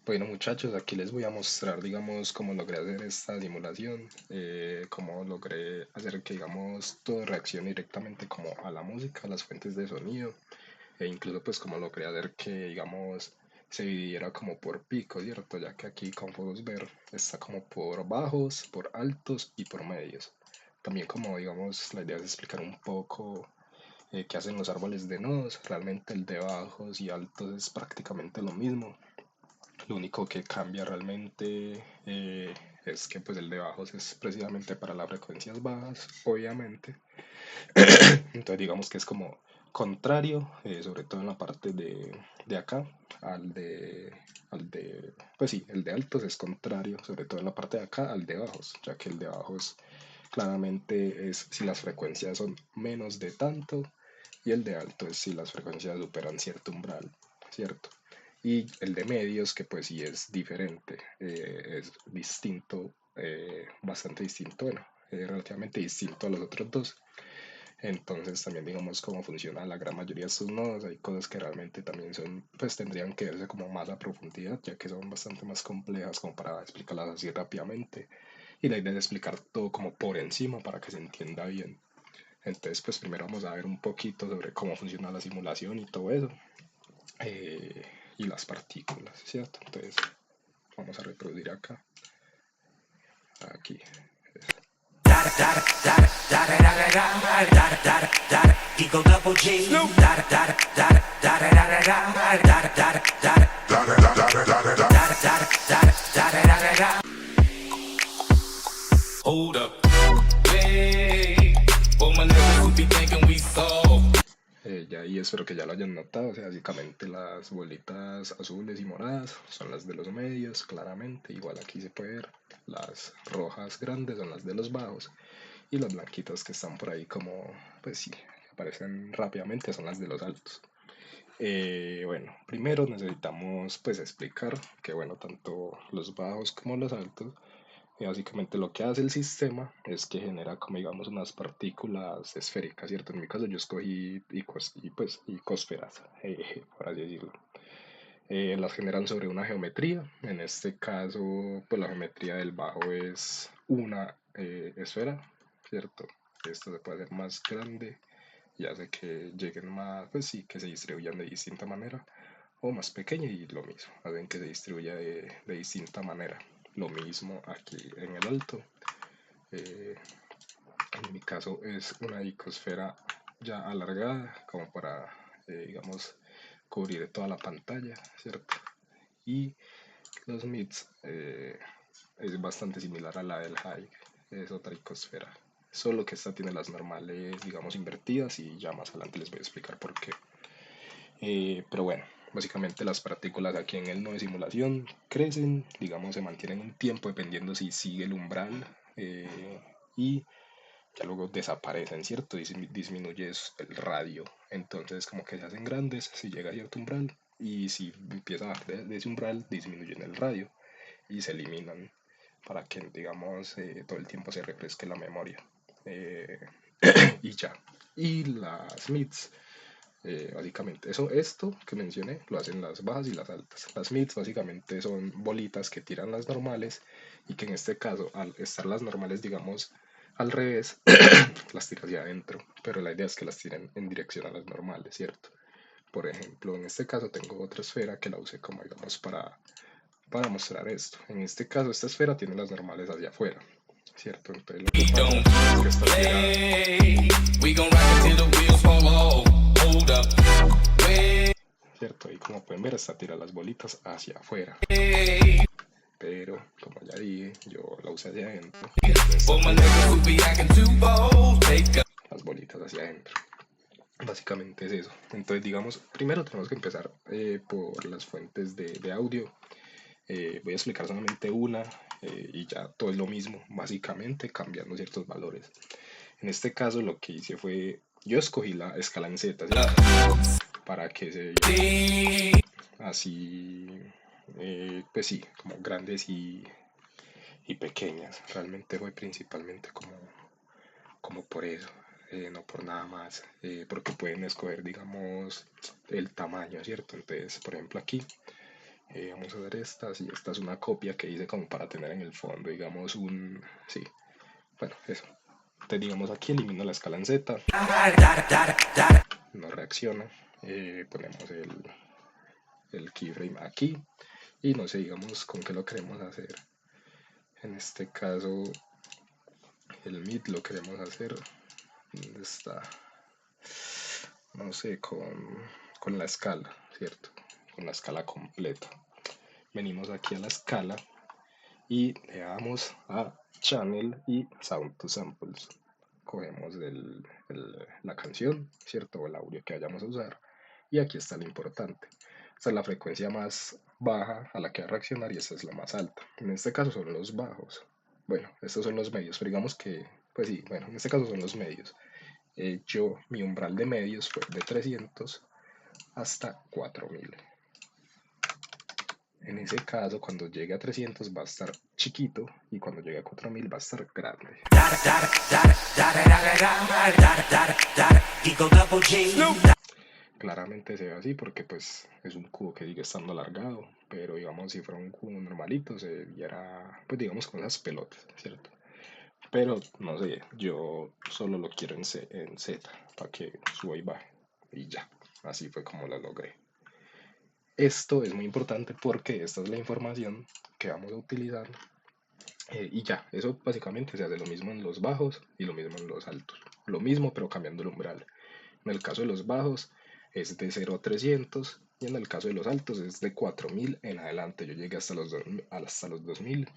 Bueno muchachos, aquí les voy a mostrar, digamos, cómo logré hacer esta simulación, cómo logré hacer que, digamos, todo reaccione directamente como a la música, a las fuentes de sonido, e incluso pues cómo logré hacer que, digamos, se dividiera como por picos, ¿cierto? Ya que aquí, como podemos ver, está como por bajos, por altos y por medios. También como, digamos, la idea es explicar un poco qué hacen los árboles de nodos. Realmente el de bajos y altos es prácticamente lo mismo. Lo único que cambia realmente es que pues el de bajos es precisamente para las frecuencias bajas, obviamente. Entonces digamos que es como contrario, sobre todo en la parte de acá, pues sí, el de altos es contrario, sobre todo en la parte de acá, al de bajos, ya que el de bajos claramente es si las frecuencias son menos de tanto y el de alto es si las frecuencias superan cierto umbral, ¿cierto? Y el de medios, que pues sí es diferente, es distinto, bastante distinto, bueno, relativamente distinto a los otros dos. Entonces también digamos cómo funciona la gran mayoría de estos nodos. Hay cosas que realmente también son, pues tendrían que verse como más a profundidad, ya que son bastante más complejas como para explicarlas así rápidamente. Y la idea es explicar todo como por encima para que se entienda bien. Entonces pues primero vamos a ver un poquito sobre cómo funciona la simulación y todo eso. Y las partículas, ¿cierto? Entonces vamos a reproducir acá, aquí. Eagle double G. Hold up. Hey, for my niggas who be thinking we soft. Ya, y espero que ya lo hayan notado, o sea, básicamente las bolitas azules y moradas son las de los medios, claramente, igual aquí se puede ver, las rojas grandes son las de los bajos, y las blanquitas que están por ahí como, pues sí, aparecen rápidamente son las de los altos. Bueno, primero necesitamos pues explicar que bueno, tanto los bajos como los altos, básicamente lo que hace el sistema es que genera como digamos unas partículas esféricas, ¿cierto? En mi caso yo escogí pues, icosferas, por así decirlo. Las generan sobre una geometría, en este caso pues la geometría del bajo es una esfera, ¿cierto? Esto se puede hacer más grande y hace que lleguen más, pues sí, que se distribuyan de distinta manera, o más pequeña y lo mismo, hacen que se distribuya de distinta manera. Lo mismo aquí en el alto. Eh, en mi caso es una icosfera ya alargada, como para, digamos, cubrir toda la pantalla, ¿cierto? Y los mids es bastante similar a la del high, es otra icosfera. Solo que esta tiene las normales, digamos, invertidas y ya más adelante les voy a explicar por qué. Pero bueno, básicamente las partículas aquí en el nodo de simulación crecen, digamos, se mantienen un tiempo dependiendo si sigue el umbral y ya luego desaparecen, ¿cierto? Disminuye el radio. Entonces como que se hacen grandes si llega a cierto umbral y si empieza a bajar de ese umbral disminuyen el radio y se eliminan para que digamos todo el tiempo se refresque la memoria. Eh, y ya. Y las MIDs básicamente, esto que mencioné lo hacen las bajas y las altas. Las mids básicamente son bolitas que tiran las normales y que en este caso, al estar las normales, digamos, al revés, las tira hacia adentro. Pero la idea es que las tiren en dirección a las normales, ¿cierto? Por ejemplo, en este caso tengo otra esfera que la usé como, digamos, para mostrar esto. En este caso, esta esfera tiene las normales hacia afuera, ¿cierto? Entonces lo que pasa es que esta ¿cierto? Y como pueden ver, esta tira las bolitas hacia afuera. Pero, como ya dije, yo la usé hacia adentro. Las bolitas hacia adentro. Básicamente es eso. Entonces, digamos, primero tenemos que empezar por las fuentes de audio. Voy a explicar solamente una y ya todo es lo mismo, básicamente cambiando ciertos valores. En este caso lo que hice fue, yo escogí la escala en Z, ¿cierto? Para que se viera así, pues sí, como grandes y pequeñas. Realmente fue principalmente como por eso, no por nada más, porque pueden escoger, digamos, el tamaño, ¿cierto? Entonces, por ejemplo, aquí Vamos a ver esta, sí, esta es una copia que hice como para tener en el fondo, digamos sí, bueno, eso. Entonces digamos aquí elimino la escala en Z, no reacciona, ponemos el keyframe aquí y no sé, digamos con qué lo queremos hacer. En este caso el mid lo queremos hacer, ¿dónde está? No sé, con la escala, ¿cierto? Con la escala completa. Venimos aquí a la escala y le damos a Channel y Sound to Samples. Cogemos la canción, ¿cierto? O el audio que vayamos a usar. Y aquí está lo importante. Esta es la frecuencia más baja a la que va a reaccionar y esta es la más alta. En este caso son los bajos. Bueno, estos son los medios, pero digamos que, pues sí, bueno, en este caso son los medios. Mi umbral de medios fue de 300 hasta 4000. En ese caso, cuando llegue a 300 va a estar chiquito y cuando llegue a 4000 va a estar grande. Claramente se ve así porque pues es un cubo que sigue estando alargado, pero digamos si fuera un cubo normalito se viera pues digamos con esas pelotas, ¿cierto? Pero no sé, yo solo lo quiero en Z para que suba y baje y ya, así fue como lo logré. Esto es muy importante porque esta es la información que vamos a utilizar y ya, eso básicamente se hace lo mismo en los bajos y lo mismo en los altos. Lo mismo pero cambiando el umbral. En el caso de los bajos es de 0 a 300 y en el caso de los altos es de 4000 en adelante. Yo llegué hasta los 2000,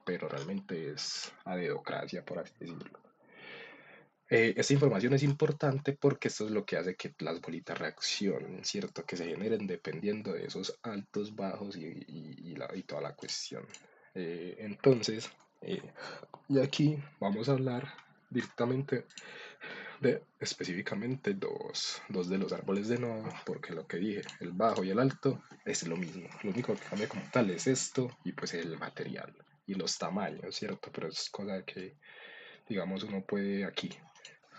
pero realmente es a dedocracia, por así decirlo. Esta información es importante porque esto es lo que hace que las bolitas reaccionen, ¿cierto? Que se generen dependiendo de esos altos, bajos y toda la cuestión. Entonces, y aquí vamos a hablar directamente de específicamente dos de los árboles de nodo, porque lo que dije, el bajo y el alto es lo mismo. Lo único que cambia como tal es esto y pues el material y los tamaños, ¿cierto? Pero es cosa que, digamos, uno puede aquí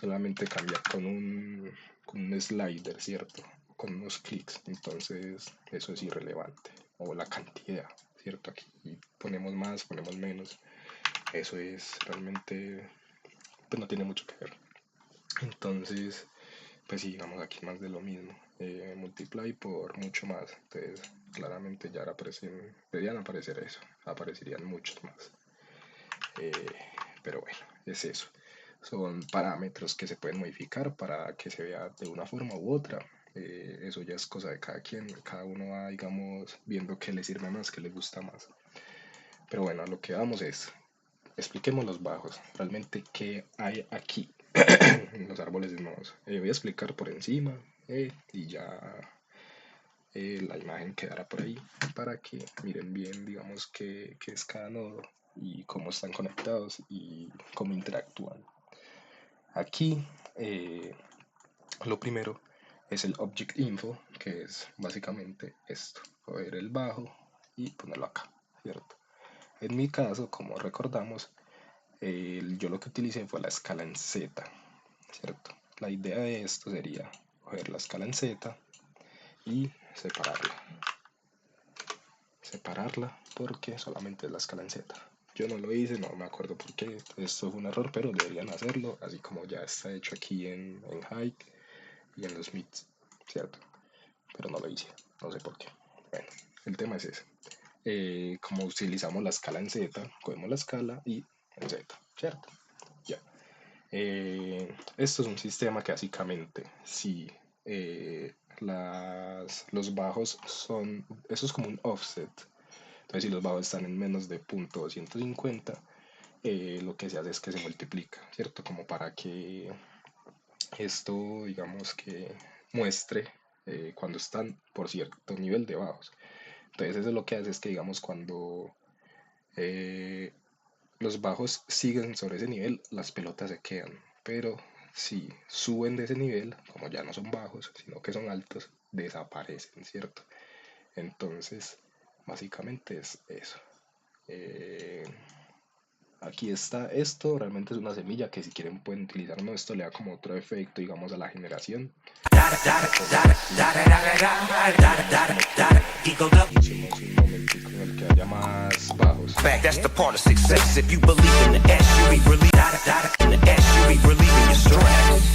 solamente cambiar con un slider, ¿cierto? Con unos clics, entonces eso es irrelevante. O la cantidad, ¿cierto? Aquí ponemos más, ponemos menos. Eso es realmente, pues no tiene mucho que ver. Entonces, pues sí, digamos aquí más de lo mismo. Multiply por mucho más. Entonces, claramente ya deberían aparecer eso. Aparecerían muchos más. Eh, pero bueno, es eso. Son parámetros que se pueden modificar para que se vea de una forma u otra. Eso ya es cosa de cada quien. Cada uno va, digamos, viendo qué le sirve más, qué le gusta más. Pero bueno, lo que vamos es, expliquemos los bajos. Realmente, ¿qué hay aquí? En los árboles de nodos. Voy a explicar por encima y ya la imagen quedará por ahí para que miren bien, digamos, qué es cada nodo y cómo están conectados y cómo interactúan. Aquí lo primero es el Object Info, que es básicamente esto, coger el bajo y ponerlo acá, ¿cierto? En mi caso, como recordamos, yo lo que utilicé fue la escala en Z, ¿cierto? La idea de esto sería coger la escala en Z y separarla porque solamente es la escala en Z. Yo no lo hice, no me acuerdo por qué, esto fue un error, pero deberían hacerlo, así como ya está hecho aquí en Height y en los mids, ¿cierto? Pero no lo hice, no sé por qué. Bueno, el tema es ese. Como utilizamos la escala en Z, cogemos la escala y en Z, ¿cierto? Ya. Esto es un sistema que básicamente, si los bajos son, eso es como un offset, entonces si los bajos están en menos de .250, lo que se hace es que se multiplica, ¿cierto? Como para que esto, digamos que muestre cuando están por cierto nivel de bajos. Entonces eso lo que hace es que, digamos, cuando eh, los bajos siguen sobre ese nivel, las pelotas se quedan. Pero si suben de ese nivel, como ya no son bajos, sino que son altos, desaparecen, ¿cierto? Entonces, básicamente es eso. Eh, aquí está esto, realmente es una semilla que si quieren pueden utilizar, ¿no? Esto le da como otro efecto, digamos, a la generación. Hicimos un momentico en el que haya más bajos. That's the part of success. If you believe in the S, you be relieving the S, you be relieving your stress.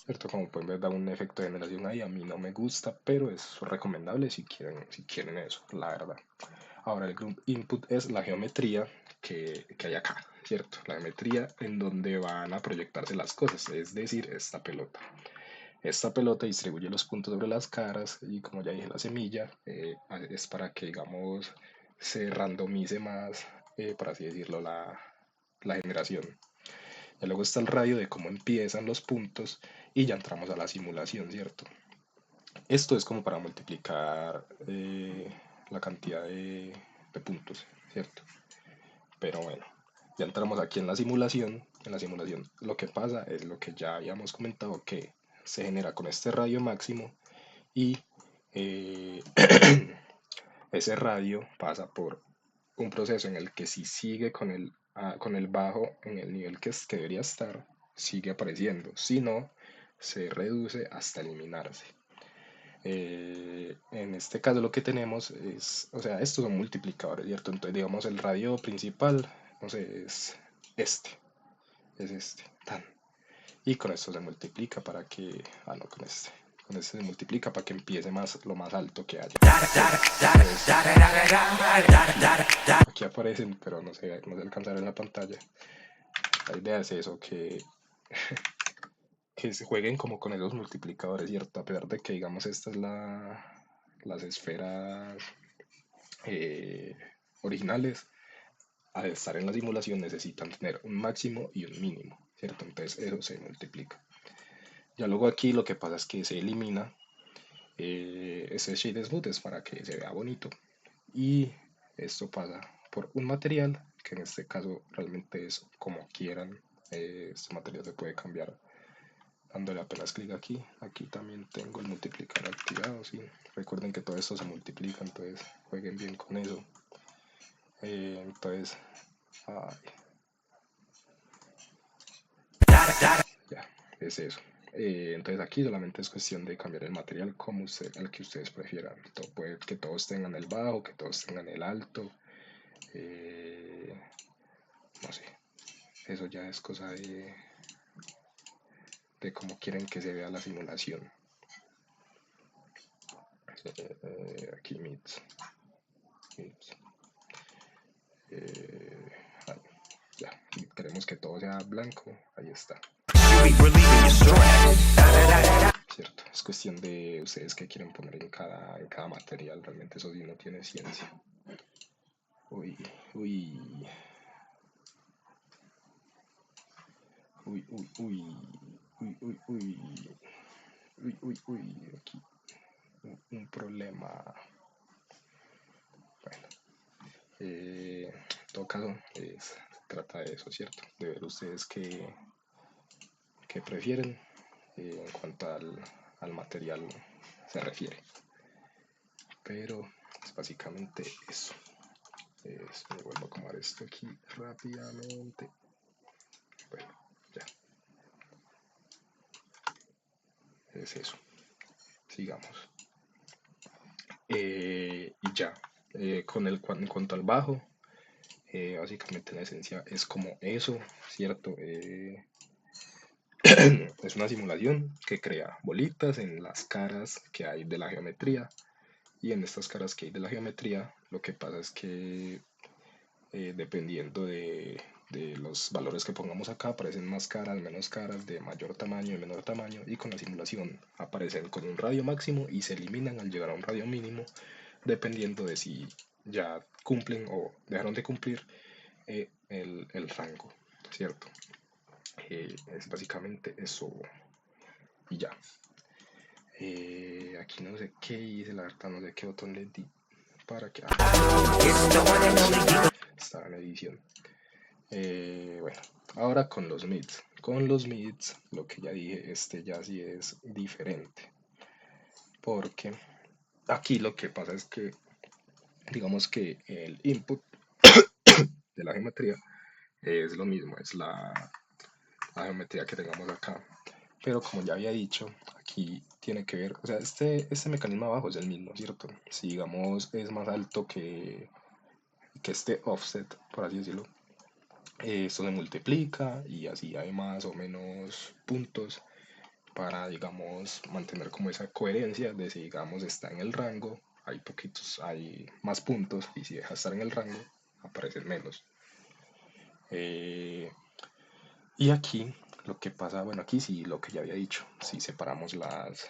Cierto, como pueden ver da un efecto de generación ahí, a mí no me gusta, pero es recomendable si quieren eso, la verdad. Ahora el group input es la geometría que hay acá, ¿cierto? La geometría en donde van a proyectarse las cosas, es decir, esta pelota. Esta pelota distribuye los puntos sobre las caras y como ya dije la semilla es para que digamos se randomice más, por así decirlo, la generación. Y luego está el radio de cómo empiezan los puntos y ya entramos a la simulación, ¿cierto? Esto es como para multiplicar la cantidad de puntos, ¿cierto? Pero bueno, ya entramos aquí en la simulación. En la simulación lo que pasa es lo que ya habíamos comentado, que se genera con este radio máximo y eh, ese radio pasa por un proceso en el que si sigue con el bajo en el nivel que debería estar, sigue apareciendo. Si no, se reduce hasta eliminarse. En este caso lo que tenemos es, o sea, estos son multiplicadores, ¿cierto? Entonces digamos el radio principal, no sé, es este, tan. Y con esto se multiplica para que, no, con este se multiplica para que empiece más, lo más alto que haya. Entonces, aquí aparecen, pero no se alcanzará en la pantalla. La idea es eso, que se jueguen como con esos multiplicadores, ¿cierto? A pesar de que, digamos, esta es las esferas eh, originales, al estar en la simulación necesitan tener un máximo y un mínimo, ¿cierto? Entonces eso se multiplica. Ya luego aquí lo que pasa es que se elimina ese shade smooth es para que se vea bonito y esto pasa por un material que en este caso realmente es como quieran. Este material se puede cambiar dándole apenas clic aquí. Aquí también tengo el multiplicador activado, ¿sí? Recuerden que todo esto se multiplica, entonces jueguen bien con eso. Entonces, ya, es eso. Entonces aquí solamente es cuestión de cambiar el material como el que ustedes prefieran. Puede que todos tengan el bajo, que todos tengan el alto. No sé, eso ya es cosa de cómo quieren que se vea la simulación. Aquí mids. Ya, queremos que todo sea blanco, ahí está. Cierto, es cuestión de ustedes que quieren poner en cada material, realmente eso sí no tiene ciencia. Uy, uy. Uy, uy, uy. Uy, uy, uy. Uy, uy, uy. Aquí un problema. Bueno, en todo caso, se trata de eso, ¿cierto? De ver ustedes qué prefieren en cuanto al material se refiere. Pero es básicamente eso. Me vuelvo a acomodar esto aquí rápidamente. Bueno, ya. Es eso. Sigamos. Y ya. En cuanto al bajo, básicamente la esencia es como eso, ¿cierto? Es una simulación que crea bolitas en las caras que hay de la geometría. Y en estas caras que hay de la geometría, lo que pasa es que dependiendo de los valores que pongamos acá, aparecen más caras, menos caras, de mayor tamaño y menor tamaño, y con la simulación aparecen con un radio máximo y se eliminan al llegar a un radio mínimo, dependiendo de si ya cumplen o dejaron de cumplir el rango, ¿cierto? Es básicamente eso y ya. Aquí no sé qué hice, la verdad no sé qué botón le di para que... estaba en edición. Bueno, ahora con los mids. Con los mids, lo que ya dije, este ya sí es diferente. Porque aquí lo que pasa es que, digamos que el input de la geometría es lo mismo, es la geometría que tengamos acá. Pero como ya había dicho, aquí tiene que ver, o sea, este mecanismo abajo es el mismo, ¿cierto? Si digamos es más alto que este offset, por así decirlo, esto se multiplica y así hay más o menos puntos para, digamos, mantener como esa coherencia de si, digamos, está en el rango, hay más puntos y si deja de estar en el rango, aparecen menos. Y aquí lo que pasa, bueno, aquí sí lo que ya había dicho, si separamos las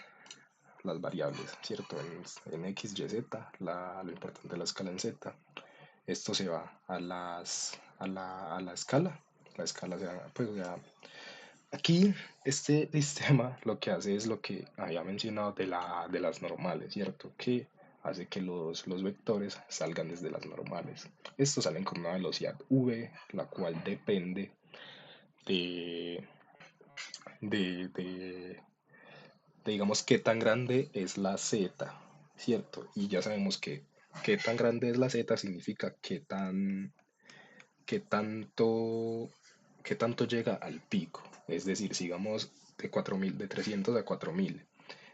variables, ¿cierto? En X, Y, Z, lo importante es la escala en Z. Esto se va a la escala. La escala se va, pues, o sea, aquí este sistema lo que hace es lo que había mencionado de las normales, ¿cierto? Que hace que los vectores salgan desde las normales. Estos salen con una velocidad v, la cual depende de, de, de, digamos, qué tan grande es la z, ¿cierto? Y ya sabemos que qué tan grande es la z significa qué tanto, qué tanto llega al pico. Es decir, sigamos de 4000, de 300 a 4000.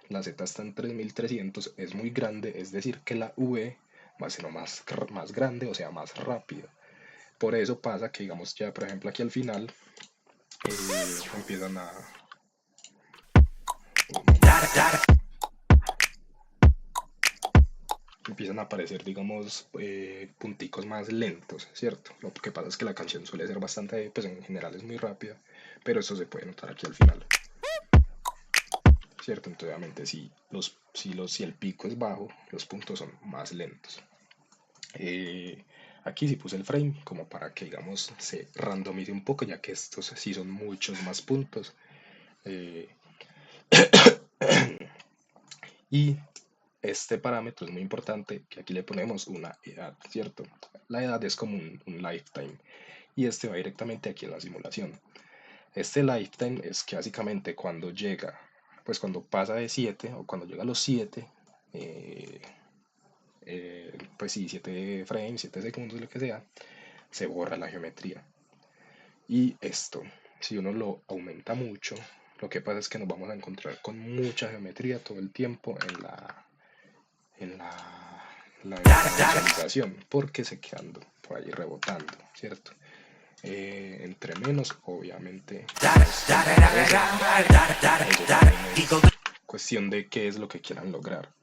La z está en 3300, es muy grande, es decir, que la v va a ser más grande, o sea, más rápida. Por eso pasa que, digamos, ya por ejemplo aquí al final empiezan a empiezan a aparecer, digamos, punticos más lentos, ¿cierto? Lo que pasa es que la canción suele ser bastante, pues en general es muy rápida, pero eso se puede notar aquí al final, ¿cierto? Entonces, obviamente, si el pico es bajo, los puntos son más lentos. Aquí sí puse el frame como para que, digamos, se randomice un poco, ya que estos sí son muchos más puntos. Eh, y este parámetro es muy importante, que aquí le ponemos una edad, ¿cierto? La edad es como un lifetime y este va directamente aquí en la simulación. Este lifetime es que básicamente cuando llega, pues cuando pasa de 7 o cuando llega a los 7, pues sí, 7 frames, 7 segundos, lo que sea, se borra la geometría. Y esto, si uno lo aumenta mucho, lo que pasa es que nos vamos a encontrar con mucha geometría todo el tiempo en la visualización, porque se quedan por ahí rebotando, ¿cierto? Entre menos, obviamente, cuestión de qué es lo que quieran lograr.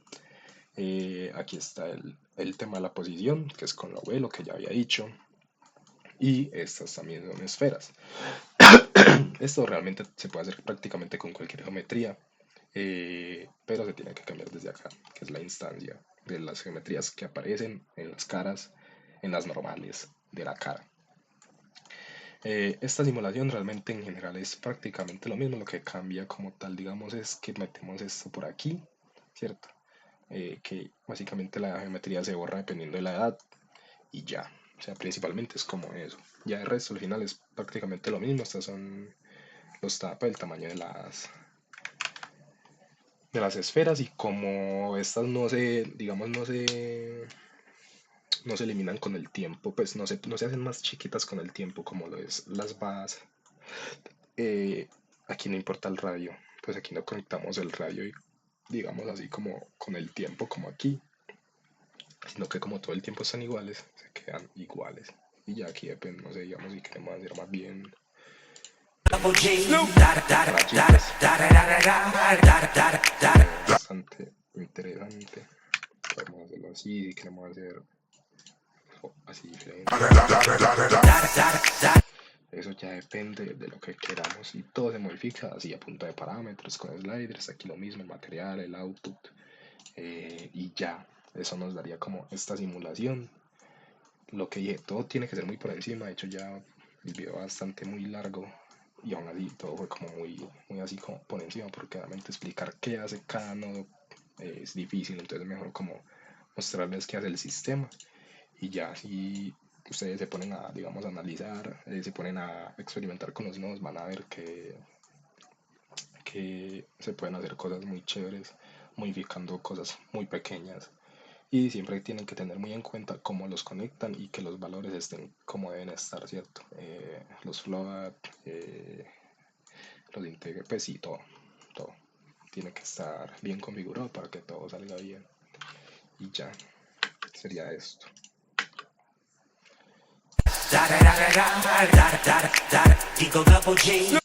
Aquí está el tema de la posición, que es con la V, lo que ya había dicho. Y estas también son esferas. Esto realmente se puede hacer prácticamente con cualquier geometría, pero se tiene que cambiar desde acá, que es la instancia de las geometrías que aparecen en las caras, en las normales de la cara. Esta simulación realmente en general es prácticamente lo mismo, lo que cambia como tal, digamos, es que metemos esto por aquí, ¿cierto? Que básicamente la geometría se borra dependiendo de la edad y ya, o sea, principalmente es como eso. Ya el resto al final es prácticamente lo mismo, estas son los tapas, el tamaño de las esferas y como estas no se, digamos, no se eliminan con el tiempo, pues no se hacen más chiquitas con el tiempo como lo es las bases. Aquí no importa el radio, pues aquí no conectamos el radio y digamos así como con el tiempo como aquí, sino que como todo el tiempo están iguales, se quedan iguales. Y ya aquí depende, no sé, digamos si queremos hacer más bien bastante interesante. Podemos hacerlo así, si queremos hacer así diferente. Eso ya depende de lo que queramos y todo se modifica así a punta de parámetros con sliders. Aquí lo mismo, el material, el output y ya. Eso nos daría como esta simulación. Lo que dije, todo tiene que ser muy por encima. De hecho, ya el video bastante muy largo y aún así todo fue como muy así como por encima, porque realmente explicar qué hace cada nodo es difícil. Entonces, mejor como mostrarles qué hace el sistema y ya si ustedes se ponen a, digamos, analizar, se ponen a experimentar con los nodos, van a ver que se pueden hacer cosas muy chéveres, modificando cosas muy pequeñas Y siempre tienen que tener muy en cuenta cómo los conectan y que los valores estén como deben estar, ¿cierto? Los float, los integros, pues sí, todo. Tiene que estar bien configurado para que todo salga bien. Y ya, sería esto. Eagle double G.